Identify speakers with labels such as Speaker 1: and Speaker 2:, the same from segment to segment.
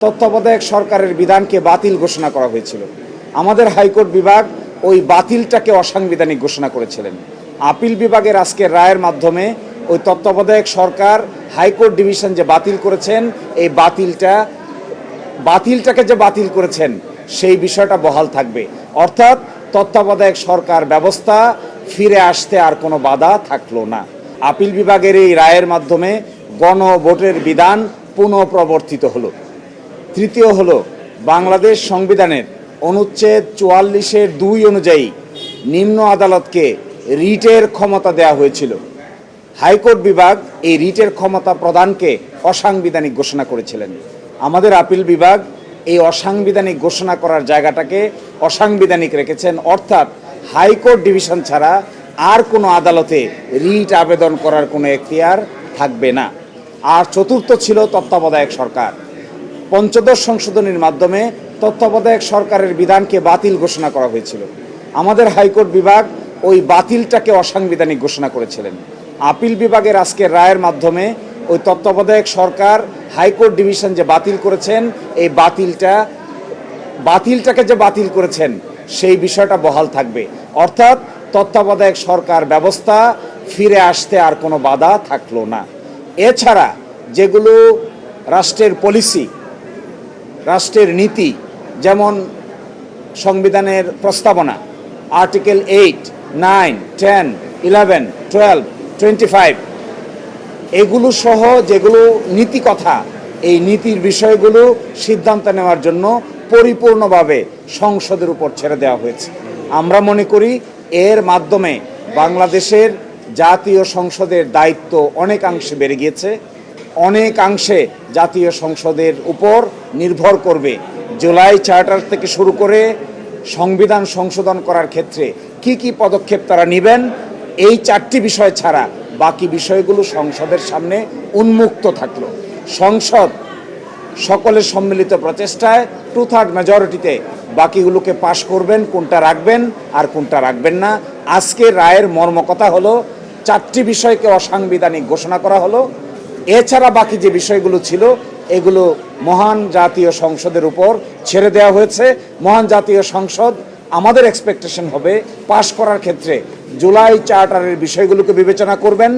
Speaker 1: তত্ত্বাবধায়ক সরকারের বিধানকে বাতিল ঘোষণা করা হয়েছিল। আমাদের হাইকোর্ট বিভাগ ওই বাতিলটাকে অসাংবিধানিক ঘোষণা করেছিলেন। আপিল বিভাগের আজকের রায়ের মাধ্যমে ওই তত্ত্বাবধায়ক সরকার হাইকোর্ট ডিভিশন যে বাতিল করেছেন, এই বাতিলটাকে যে বাতিল করেছেন সেই বিষয়টা বহাল থাকবে। অর্থাৎ তত্ত্বাবধায়ক সরকার ব্যবস্থা ফিরে আসতে আর কোনো বাধা থাকলো না। আপিল বিভাগের এই রায়ের মাধ্যমে গণভোটের বিধান পুনঃপ্রবর্তিত হলো। তৃতীয় হলো, বাংলাদেশ সংবিধানের অনুচ্ছেদ 44-এর 2 অনুযায়ী নিম্ন আদালতকে রিটের ক্ষমতা দেওয়া হয়েছিল। হাইকোর্ট বিভাগ এই রিটের ক্ষমতা প্রদানকে অসাংবিধানিক ঘোষণা করেছিলেন। আমাদের আপিল বিভাগ এই অসাংবিধানিক ঘোষণা করার জায়গাটাকে অসাংবিধানিক রেখেছেন, অর্থাৎ হাইকোর্ট ডিভিশন ছাড়া আর কোনো আদালতে রিট আবেদন করার কোনো এখতিয়ার থাকবে না। আর চতুর্থ ছিল তত্ত্বাবধায়ক সরকার। পঞ্চদশ সংশোধনীর মাধ্যমে তত্ত্বাবধায়ক সরকারের বিধানকে বাতিল ঘোষণা করা হয়েছিল। আমাদের হাইকোর্ট বিভাগ ওই বাতিলটাকে অসাংবিধানিক ঘোষণা করেছিলেন। আপিল বিভাগের আজকের রায়ের মাধ্যমে ওই তত্ত্বাবধায়ক সরকার হাইকোর্ট ডিভিশন যে বাতিল করেছেন, এই বাতিলটাকে যে বাতিল করেছেন সেই বিষয়টা বহাল থাকবে। অর্থাৎ তত্ত্বাবধায়ক সরকার ব্যবস্থা ফিরে আসতে আর কোনো বাধা থাকলো না। এছাড়া যেগুলো রাষ্ট্রের পলিসি, রাষ্ট্রের নীতি, যেমন সংবিধানের প্রস্তাবনা, আর্টিকেল 8, 9, 10, 11, 12, 25, এগুলো সহ যেগুলো নীতি কথা, এই নীতির বিষয়গুলো সিদ্ধান্ত নেওয়ার জন্য পরিপূর্ণভাবে সংসদের উপর ছেড়ে দেওয়া হয়েছে। আমরা মনে করি এর মাধ্যমে বাংলাদেশের জাতীয় সংসদের দায়িত্ব অনেকাংশে বেড়ে গিয়েছে। অনেকাংশে জাতীয় সংসদের উপর নির্ভর করবে জুলাই চার্টার থেকে শুরু করে সংবিধান সংশোধন করার ক্ষেত্রে কি কি পদক্ষেপ তারা নেবেন। এই 4টি বিষয় ছাড়া বাকি বিষয়গুলো সংসদের সামনে উন্মুক্ত থাকলো। সংসদ সকলের সম্মিলিত প্রচেষ্টায় 2/3 মেজরিটিতে বাকিগুলোকে পাশ করবেন, কোনটা রাখবেন আর কোনটা রাখবেন না। আজকে রায়ের মর্মকথা হলো 4টি বিষয়কে অসাংবিধানিক ঘোষণা করা হলো। এছাড়া বাকি যে বিষয়গুলো ছিল এগুলো মহান জাতীয় সংসদের উপর ছেড়ে দেওয়া হয়েছে। মহান জাতীয় সংসদ আমাদের এক্সপেকটেশন হবে পাশ করার ক্ষেত্রে জুলাই চার্টারের বিষয়গুলোকে বিবেচনা করবেন,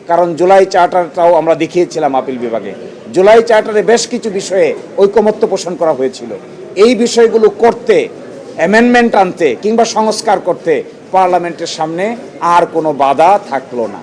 Speaker 1: কারণ জুলাই চার্টারটাও আমরা দেখিয়েছিলাম আপিল বিভাগে। জুলাই চার্টারে বেশ কিছু বিষয়ে ঐকমত্য পোষণ করা হয়েছিল। এই বিষয়গুলো করতে, অ্যামেন্ডমেন্ট আনতে কিংবা সংস্কার করতে পার্লামেন্টের সামনে আর কোনো বাধা থাকলো না।